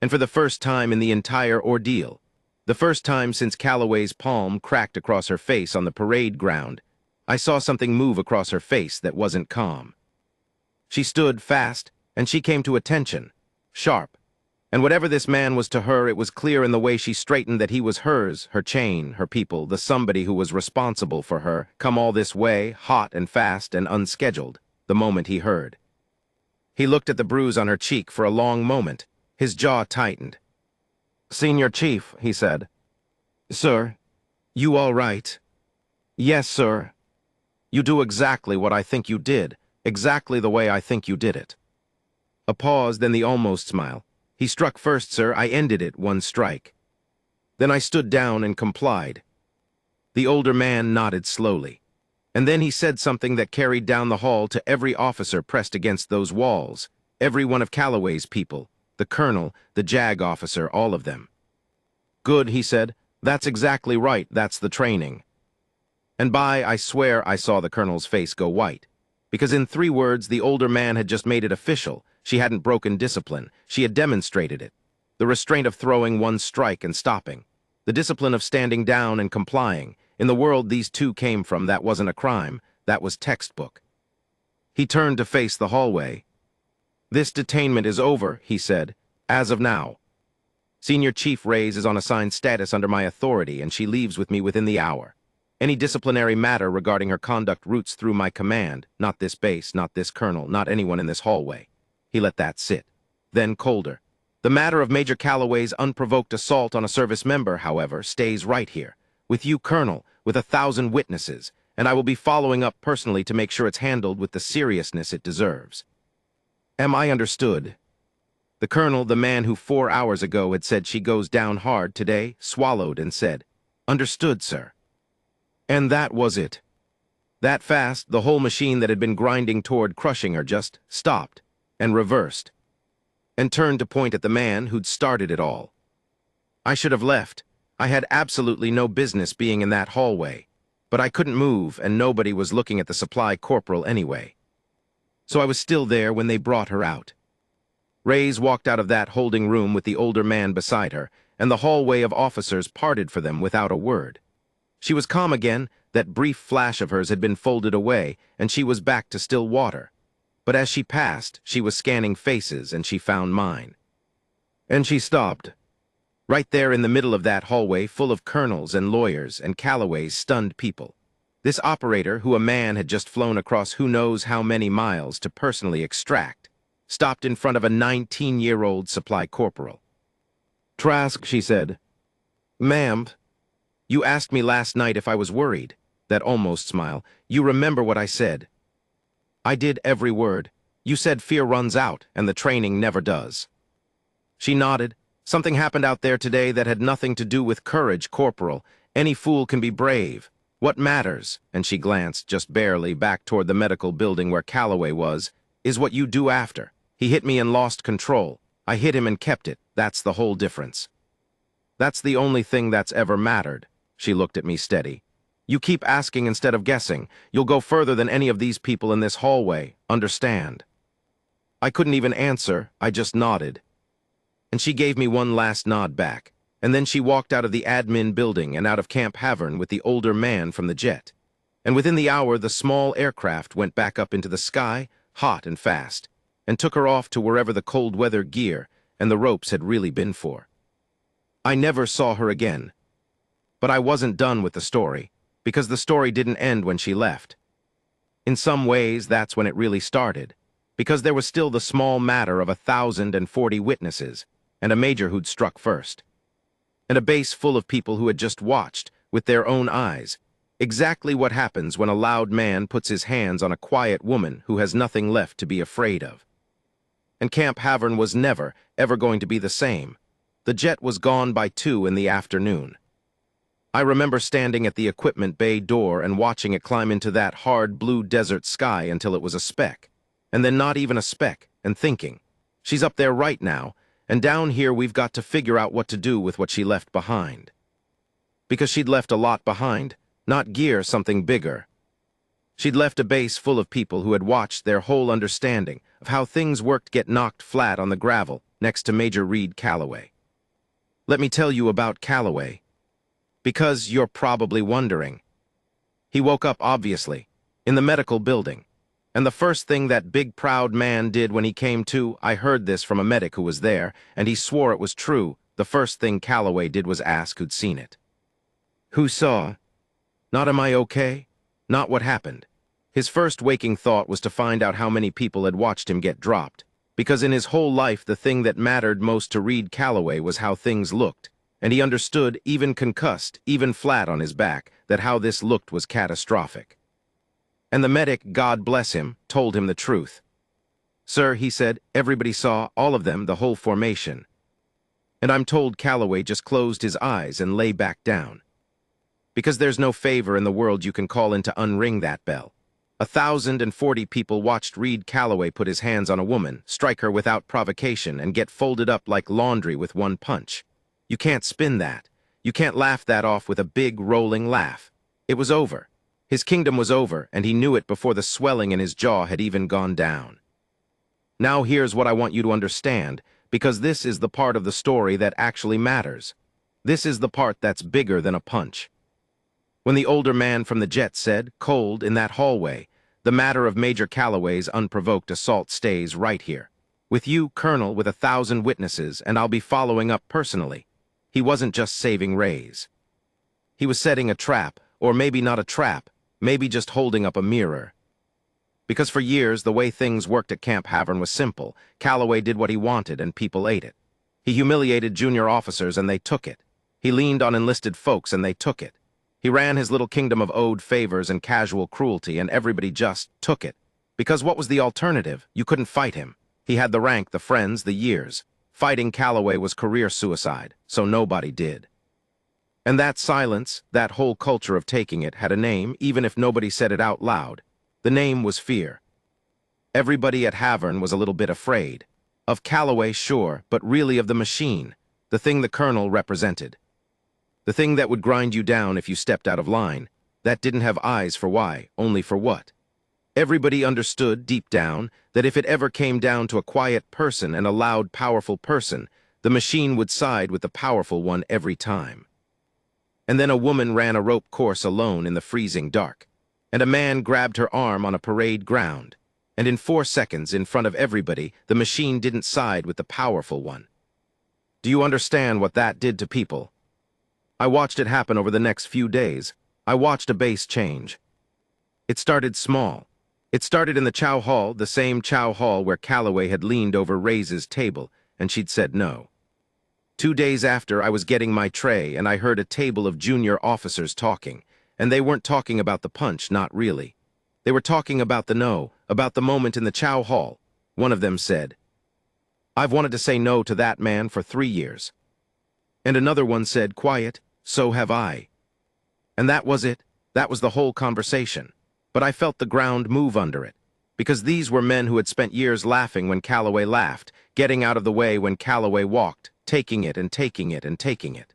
And for the first time in the entire ordeal, the first time since Calloway's palm cracked across her face on the parade ground, I saw something move across her face that wasn't calm. She stood fast, and she came to attention, sharp. And whatever this man was to her, it was clear in the way she straightened that he was hers, her chain, her people, the somebody who was responsible for her, come all this way, hot and fast and unscheduled, the moment he heard. He looked at the bruise on her cheek for a long moment, his jaw tightened. "Senior Chief," he said. "Sir, you all right?" "Yes, sir. You do exactly what I think you did, exactly the way I think you did it." A pause, then the almost smile. "He struck first, sir. I ended it, one strike. Then I stood down and complied." The older man nodded slowly, and then he said something that carried down the hall to every officer pressed against those walls, every one of Calloway's people, the colonel, the JAG officer, all of them. "Good," he said. "That's exactly right. That's the training." And I swear I saw the colonel's face go white, because in 3 words the older man had just made it official. She hadn't broken discipline. She had demonstrated it. The restraint of throwing one strike and stopping. The discipline of standing down and complying. In the world these two came from, that wasn't a crime. That was textbook. He turned to face the hallway. "This detainment is over," he said, "as of now. Senior Chief Reyes is on assigned status under my authority, and she leaves with me within the hour. Any disciplinary matter regarding her conduct routes through my command, not this base, not this colonel, not anyone in this hallway." He let that sit. Then, colder. "The matter of Major Calloway's unprovoked assault on a service member, however, stays right here. With you, Colonel, with 1,000 witnesses, and I will be following up personally to make sure it's handled with the seriousness it deserves. Am I understood?" The colonel, the man who 4 hours ago had said she goes down hard today, swallowed and said, "Understood, sir." And that was it. That fast, the whole machine that had been grinding toward crushing her just stopped and reversed and turned to point at the man who'd started it all. I should have left. I had absolutely no business being in that hallway, but I couldn't move and nobody was looking at the supply corporal anyway. So I was still there when they brought her out. Reyes walked out of that holding room with the older man beside her, and the hallway of officers parted for them without a word. She was calm again. That brief flash of hers had been folded away, and she was back to still water. But as she passed, she was scanning faces, and she found mine. And she stopped. Right there in the middle of that hallway, full of colonels and lawyers and Calloway's stunned people. This operator, who a man had just flown across who knows how many miles to personally extract, stopped in front of a 19-year-old supply corporal. "Trask," she said. "Ma'am, you asked me last night if I was worried." That almost smile. "You remember what I said." "I did every word. You said fear runs out, and the training never does." She nodded. "Something happened out there today that had nothing to do with courage, Corporal. Any fool can be brave. What matters," and she glanced, just barely, back toward the medical building where Calloway was, "is what you do after. He hit me and lost control. I hit him and kept it. That's the whole difference. That's the only thing that's ever mattered." She looked at me steady. "You keep asking instead of guessing. You'll go further than any of these people in this hallway. Understand?" I couldn't even answer. I just nodded. And she gave me one last nod back. And then she walked out of the admin building and out of Camp Halvern with the older man from the jet. And within the hour, the small aircraft went back up into the sky, hot and fast, and took her off to wherever the cold weather gear and the ropes had really been for. I never saw her again. But I wasn't done with the story, because the story didn't end when she left. In some ways, that's when it really started, because there was still the small matter of 1,040 witnesses, and a major who'd struck first. And a base full of people who had just watched, with their own eyes, exactly what happens when a loud man puts his hands on a quiet woman who has nothing left to be afraid of. And Camp Halvern was never, ever going to be the same. The jet was gone by 2 in the afternoon. I remember standing at the equipment bay door and watching it climb into that hard blue desert sky until it was a speck, and then not even a speck, and thinking, she's up there right now, and down here we've got to figure out what to do with what she left behind. Because she'd left a lot behind, not gear, something bigger. She'd left a base full of people who had watched their whole understanding of how things worked get knocked flat on the gravel next to Major Reid Calloway. Let me tell you about Calloway. Because you're probably wondering. He woke up, obviously, in the medical building. And the first thing that big proud man did when he came to, I heard this from a medic who was there, and he swore it was true, the first thing Calloway did was ask who'd seen it. Who saw? Not am I okay? Not what happened. His first waking thought was to find out how many people had watched him get dropped, because in his whole life the thing that mattered most to Reid Calloway was how things looked, and he understood, even concussed, even flat on his back, that how this looked was catastrophic. And the medic, God bless him, told him the truth. Sir, he said, everybody saw, all of them, the whole formation. And I'm told Calloway just closed his eyes and lay back down. Because there's no favor in the world you can call in to unring that bell. 1,040 people watched Reid Calloway put his hands on a woman, strike her without provocation, and get folded up like laundry with one punch. You can't spin that. You can't laugh that off with a big, rolling laugh. It was over. His kingdom was over, and he knew it before the swelling in his jaw had even gone down. Now here's what I want you to understand, because this is the part of the story that actually matters. This is the part that's bigger than a punch. When the older man from the jet said, cold, in that hallway, the matter of Major Calloway's unprovoked assault stays right here. With you, Colonel, with 1,000 witnesses, and I'll be following up personally. He wasn't just saving Reyes. He was setting a trap, or maybe not a trap, maybe just holding up a mirror. Because for years, the way things worked at Camp Halvern was simple. Calloway did what he wanted, and people ate it. He humiliated junior officers, and they took it. He leaned on enlisted folks, and they took it. He ran his little kingdom of owed favors and casual cruelty, and everybody just took it. Because what was the alternative? You couldn't fight him. He had the rank, the friends, the years. Fighting Calloway was career suicide, so nobody did. And that silence, that whole culture of taking it, had a name, even if nobody said it out loud. The name was fear. Everybody at Halvern was a little bit afraid. Of Calloway, sure, but really of the machine, the thing the colonel represented. The thing that would grind you down if you stepped out of line, that didn't have eyes for why, only for what. Everybody understood, deep down, that if it ever came down to a quiet person and a loud, powerful person, the machine would side with the powerful one every time. And then a woman ran a rope course alone in the freezing dark, and a man grabbed her arm on a parade ground, and in 4 seconds, in front of everybody, the machine didn't side with the powerful one. Do you understand what that did to people? I watched it happen over the next few days. I watched a base change. It started small. It started in the chow hall, the same chow hall where Calloway had leaned over Reyes's table, and she'd said no. 2 days after, I was getting my tray, and I heard a table of junior officers talking, and they weren't talking about the punch, not really. They were talking about the no, about the moment in the chow hall. One of them said, "I've wanted to say no to that man for 3 years." And another one said, quiet, "So have I." And that was it. That was the whole conversation. But I felt the ground move under it. Because these were men who had spent years laughing when Calloway laughed, getting out of the way when Calloway walked, taking it and taking it and taking it.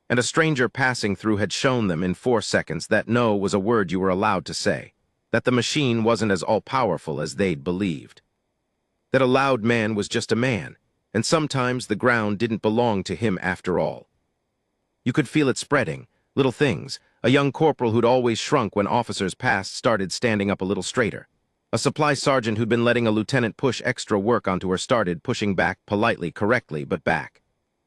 And a stranger passing through had shown them in 4 seconds that no was a word you were allowed to say, that the machine wasn't as all-powerful as they'd believed. That a loud man was just a man, and sometimes the ground didn't belong to him after all. You could feel it spreading, little things. A young corporal who'd always shrunk when officers passed started standing up a little straighter. A supply sergeant who'd been letting a lieutenant push extra work onto her started pushing back, politely, correctly, but back.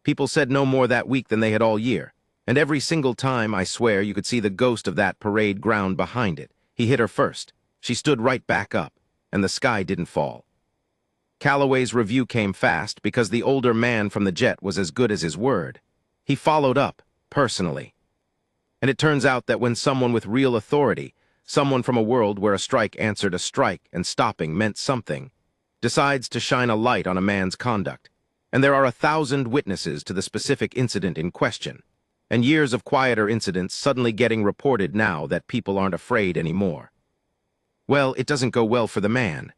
People said no more that week than they had all year, and every single time, I swear, you could see the ghost of that parade ground behind it. He hit her first. She stood right back up, and the sky didn't fall. Calloway's review came fast because the older man from the jet was as good as his word. He followed up, personally. And it turns out that when someone with real authority, someone from a world where a strike answered a strike and stopping meant something, decides to shine a light on a man's conduct, and there are 1,000 witnesses to the specific incident in question, and years of quieter incidents suddenly getting reported now that people aren't afraid anymore. Well, it doesn't go well for the man.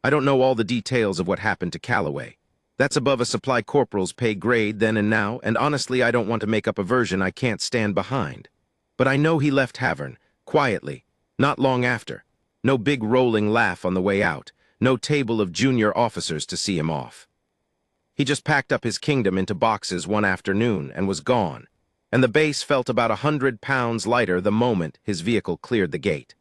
I don't know all the details of what happened to Calloway. That's above a supply corporal's pay grade then and now, and honestly I don't want to make up a version I can't stand behind. But I know he left Halvern, quietly, not long after. No big rolling laugh on the way out, no table of junior officers to see him off. He just packed up his kingdom into boxes one afternoon and was gone, and the base felt about 100 pounds lighter the moment his vehicle cleared the gate.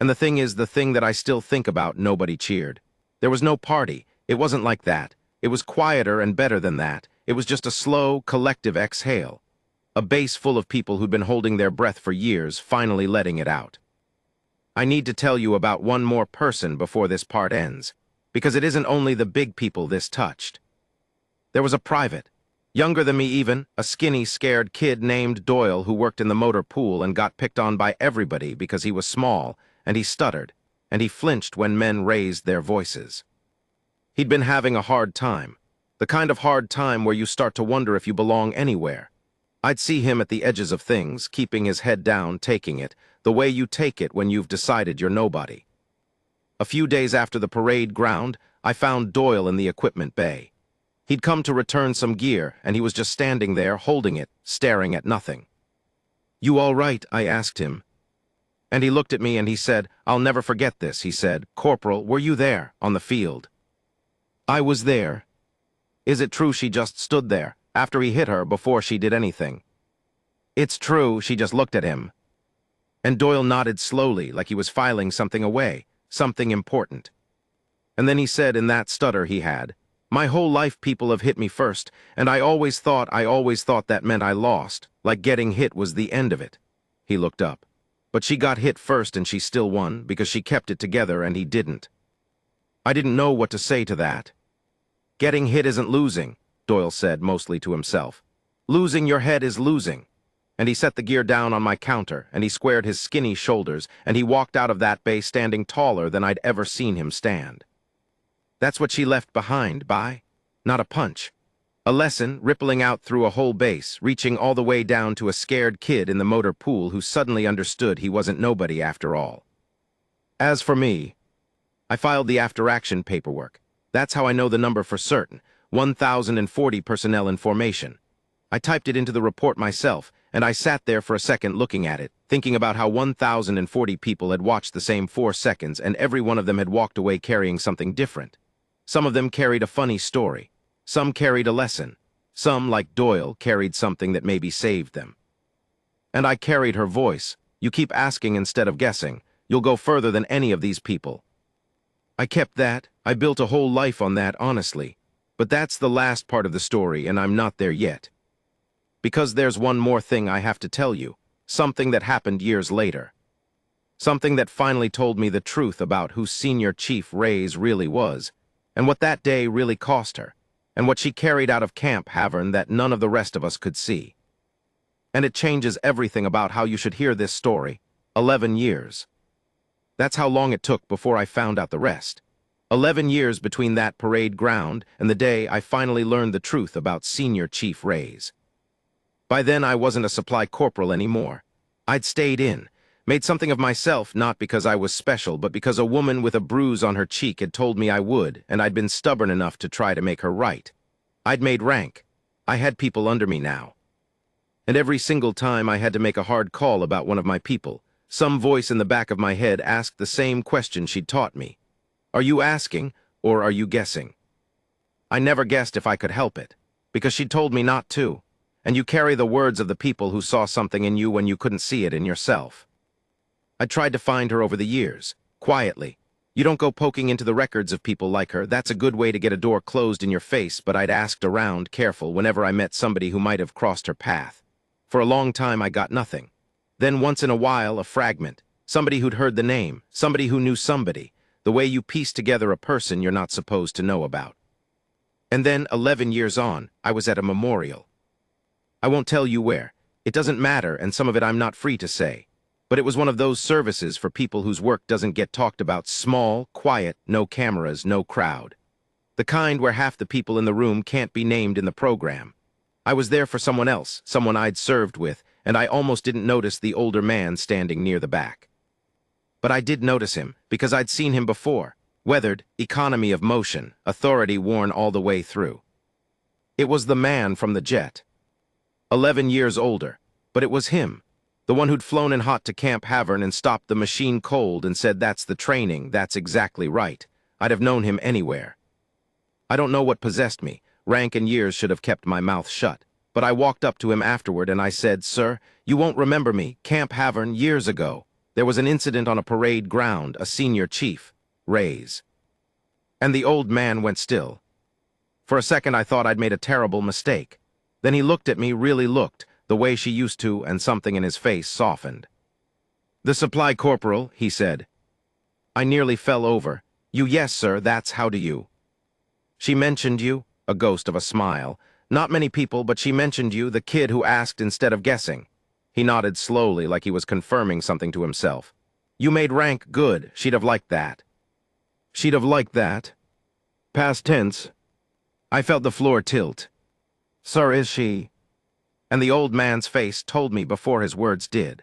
And the thing is, the thing that I still think about, nobody cheered. There was no party. It wasn't like that. It was quieter and better than that. It was just a slow, collective exhale. A base full of people who'd been holding their breath for years, finally letting it out. I need to tell you about one more person before this part ends, because it isn't only the big people this touched. There was a private, younger than me even, a skinny, scared kid named Doyle who worked in the motor pool and got picked on by everybody because he was small, and he stuttered, and he flinched when men raised their voices. He'd been having a hard time, the kind of hard time where you start to wonder if you belong anywhere. I'd see him at the edges of things, keeping his head down, taking it, the way you take it when you've decided you're nobody. A few days after the parade ground, I found Doyle in the equipment bay. He'd come to return some gear, and he was just standing there, holding it, staring at nothing. "You all right?" I asked him. And he looked at me and he said, "I'll never forget this," he said. "Corporal, were you there, on the field?" "I was there." "Is it true she just stood there, after he hit her, before she did anything?" "It's true, she just looked at him." And Doyle nodded slowly, like he was filing something away, something important. And then he said in that stutter he had, "My whole life people have hit me first, and I always thought that meant I lost, like getting hit was the end of it." He looked up. "But she got hit first and she still won, because she kept it together and he didn't." I didn't know what to say to that. "Getting hit isn't losing," Doyle said, mostly to himself. "Losing your head is losing." And he set the gear down on my counter, and he squared his skinny shoulders, and he walked out of that bay standing taller than I'd ever seen him stand. That's what she left behind, not a punch. A lesson rippling out through a whole base, reaching all the way down to a scared kid in the motor pool who suddenly understood he wasn't nobody after all. As for me, I filed the after-action paperwork. That's how I know the number for certain, 1,040 personnel in formation. I typed it into the report myself, and I sat there for a second looking at it, thinking about how 1,040 people had watched the same 4 seconds, and every one of them had walked away carrying something different. Some of them carried a funny story. Some carried a lesson. Some, like Doyle, carried something that maybe saved them. And I carried her voice. You keep asking instead of guessing. You'll go further than any of these people. I kept that. I built a whole life on that, honestly. But that's the last part of the story, and I'm not there yet. Because there's one more thing I have to tell you. Something that happened years later. Something that finally told me the truth about who Senior Chief Reyes really was, and what that day really cost her, and what she carried out of Camp Halvern that none of the rest of us could see. And it changes everything about how you should hear this story. 11 years. That's how long it took before I found out the rest. 11 years between that parade ground and the day I finally learned the truth about Senior Chief Reyes. By then I wasn't a supply corporal anymore. I'd stayed in, made something of myself, not because I was special, but because a woman with a bruise on her cheek had told me I would, and I'd been stubborn enough to try to make her right. I'd made rank. I had people under me now. And every single time I had to make a hard call about one of my people, some voice in the back of my head asked the same question she'd taught me. Are you asking, or are you guessing? I never guessed if I could help it, because she'd told me not to, and you carry the words of the people who saw something in you when you couldn't see it in yourself. I tried to find her over the years, quietly. You don't go poking into the records of people like her. That's a good way to get a door closed in your face, but I'd asked around, careful, whenever I met somebody who might have crossed her path. For a long time I got nothing. Then once in a while, a fragment. Somebody who'd heard the name, somebody who knew somebody, the way you piece together a person you're not supposed to know about. And then, 11 years on, I was at a memorial. I won't tell you where. It doesn't matter, and some of it I'm not free to say. But it was one of those services for people whose work doesn't get talked about, small, quiet, no cameras, no crowd. The kind where half the people in the room can't be named in the program. I was there for someone else, someone I'd served with, and I almost didn't notice the older man standing near the back. But I did notice him, because I'd seen him before. Weathered, economy of motion, authority worn all the way through. It was the man from the jet. 11 years older, but it was him. The one who'd flown in hot to Camp Halvern and stopped the machine cold and said, "That's the training, that's exactly right." I'd have known him anywhere. I don't know what possessed me, Rank and years should have kept my mouth shut. But I walked up to him afterward and I said, "Sir, you won't remember me. Camp Halvern years ago. There was an incident on a parade ground, a Senior Chief Reyes." And the old man went still. For a second I thought I'd made a terrible mistake. Then he looked at me, really looked, the way she used to, and something in his face softened. "The supply corporal," he said. I nearly fell over. "You, yes, sir, that's how do you." "She mentioned you?" A ghost of a smile. "Not many people, but she mentioned you, the kid who asked instead of guessing." He nodded slowly, like he was confirming something to himself. "You made rank good. She'd have liked that." She'd have liked that? Past tense. I felt the floor tilt. "Sir, is she?" And the old man's face told me before his words did.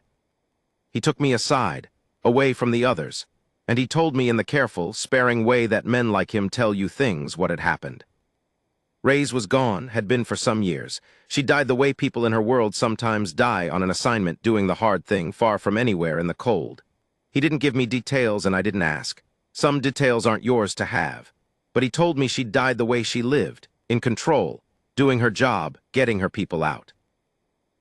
He took me aside, away from the others, and he told me in the careful, sparing way that men like him tell you things what had happened. Reyes was gone, had been for some years. She died the way people in her world sometimes die on an assignment doing the hard thing far from anywhere in the cold. He didn't give me details and I didn't ask. Some details aren't yours to have. But he told me she died the way she lived, in control, doing her job, getting her people out.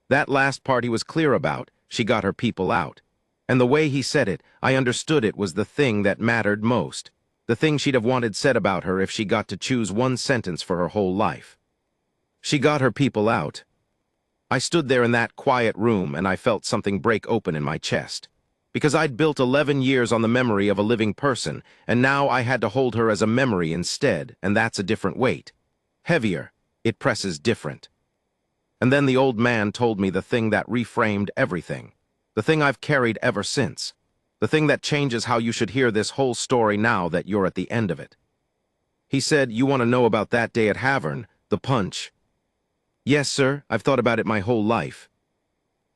That last part he was clear about, she got her people out. And the way he said it, I understood it was the thing that mattered most. The thing she'd have wanted said about her if she got to choose one sentence for her whole life. She got her people out. I stood there in that quiet room and I felt something break open in my chest. Because I'd built 11 years on the memory of a living person, and now I had to hold her as a memory instead, and that's a different weight. Heavier, it presses different. And then the old man told me the thing that reframed everything. The thing I've carried ever since. The thing that changes how you should hear this whole story now that you're at the end of it. He said, "You want to know about that day at Halvern, the punch?" "Yes, sir, I've thought about it my whole life."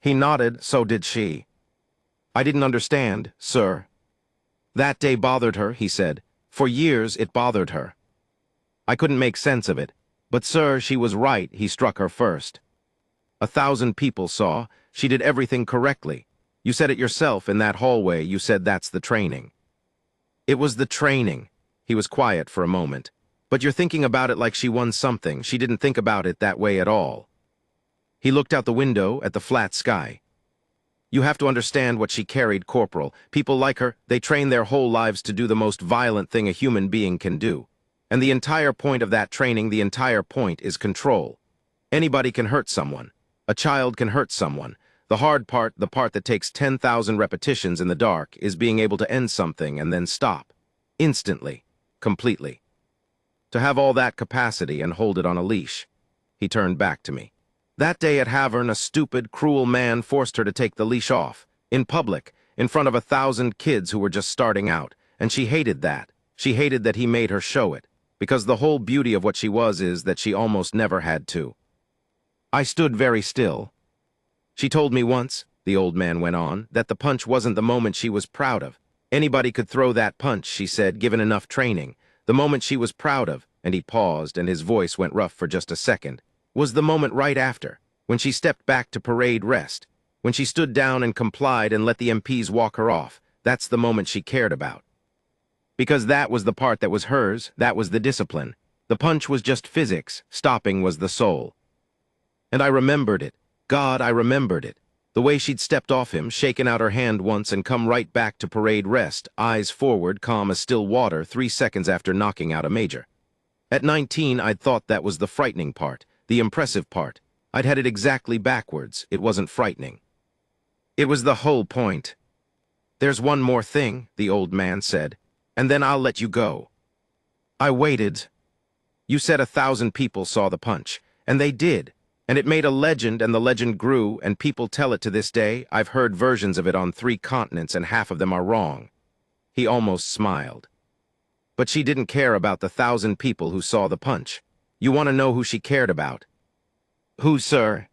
He nodded, so did she. "I didn't understand, sir." "That day bothered her," he said. "For years it bothered her. I couldn't make sense of it. But sir, she was right, he struck her first. 1,000 people saw, she did everything correctly. You said it yourself in that hallway, you said that's the training." "It was the training." He was quiet for a moment. "But you're thinking about it like she won something. She didn't think about it that way at all." He looked out the window at the flat sky. "You have to understand what she carried, Corporal. People like her, they train their whole lives to do the most violent thing a human being can do. And the entire point of that training, the entire point is control. Anybody can hurt someone. A child can hurt someone. The hard part, the part that takes 10,000 repetitions in the dark, is being able to end something and then stop. Instantly. Completely. To have all that capacity and hold it on a leash." He turned back to me. "That day at Halvern, a stupid, cruel man forced her to take the leash off. In public, in front of 1,000 kids who were just starting out. And she hated that. She hated that he made her show it. Because the whole beauty of what she was is that she almost never had to." I stood very still. "She told me once," the old man went on, "that the punch wasn't the moment she was proud of. Anybody could throw that punch, she said, given enough training. The moment she was proud of," and he paused and his voice went rough for just a second, "was the moment right after, when she stepped back to parade rest. When she stood down and complied and let the MPs walk her off. That's the moment she cared about. Because that was the part that was hers, that was the discipline. The punch was just physics, stopping was the soul. And I remembered it. God, I remembered it. The way she'd stepped off him, shaken out her hand once and come right back to parade rest, eyes forward, calm as still water, 3 seconds after knocking out a major. At 19, I'd thought that was the frightening part, the impressive part. I'd had it exactly backwards. It wasn't frightening. It was the whole point. "There's one more thing," the old man said, "and then I'll let you go." I waited. "You said 1,000 people saw the punch, and they did. And it made a legend, and the legend grew, and people tell it to this day. I've heard versions of it on 3 continents, and half of them are wrong." He almost smiled. "But she didn't care about the 1,000 people who saw the punch. You want to know who she cared about?" "Who, sir?"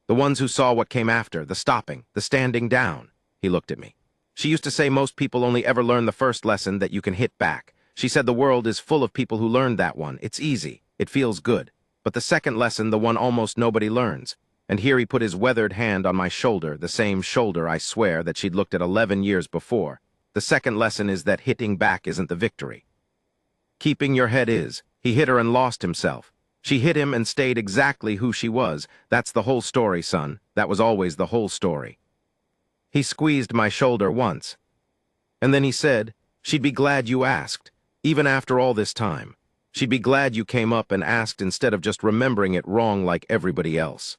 "The ones who saw what came after, the stopping, the standing down." He looked at me. "She used to say most people only ever learn the first lesson, that you can hit back. She said the world is full of people who learned that one. It's easy. It feels good. But the second lesson, the one almost nobody learns." And here he put his weathered hand on my shoulder, the same shoulder, I swear, that she'd looked at 11 years before. "The second lesson is that hitting back isn't the victory. Keeping your head is." He hit her and lost himself. She hit him and stayed exactly who she was. That's the whole story, son. That was always the whole story. He squeezed my shoulder once. And then he said, she'd be glad you asked, even after all this time. She'd be glad you came up and asked instead of just remembering it wrong like everybody else.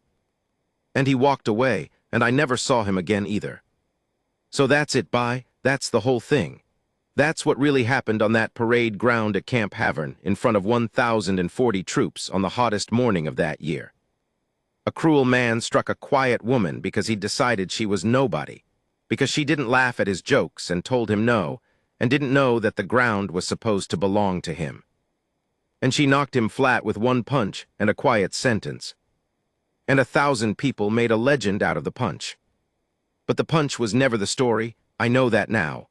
And he walked away, and I never saw him again either. So that's it, bye. That's the whole thing. That's what really happened on that parade ground at Camp Halvern in front of 1,040 troops on the hottest morning of that year. A cruel man struck a quiet woman because he decided she was nobody, because she didn't laugh at his jokes and told him no, and didn't know that the ground was supposed to belong to him. And she knocked him flat with one punch and a quiet sentence. And 1,000 people made a legend out of the punch. But the punch was never the story. I know that now.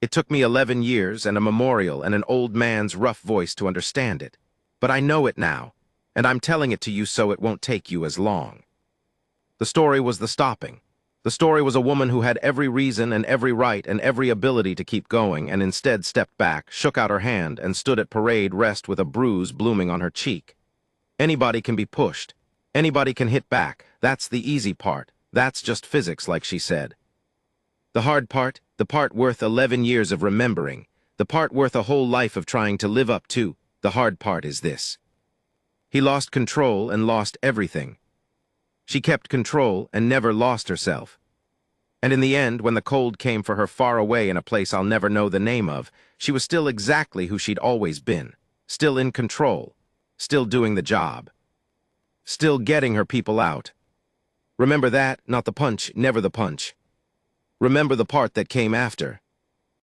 It took me 11 years and a memorial and an old man's rough voice to understand it. But I know it now, and I'm telling it to you so it won't take you as long. The story was the stopping. The story was a woman who had every reason and every right and every ability to keep going and instead stepped back, shook out her hand, and stood at parade rest with a bruise blooming on her cheek. Anybody can be pushed. Anybody can hit back. That's the easy part. That's just physics, like she said. The hard part, the part worth 11 years of remembering, the part worth a whole life of trying to live up to, the hard part is this. He lost control and lost everything. She kept control and never lost herself. And in the end, when the cold came for her far away in a place I'll never know the name of, she was still exactly who she'd always been, still in control, still doing the job, still getting her people out. Remember that, not the punch, never the punch. Remember the part that came after.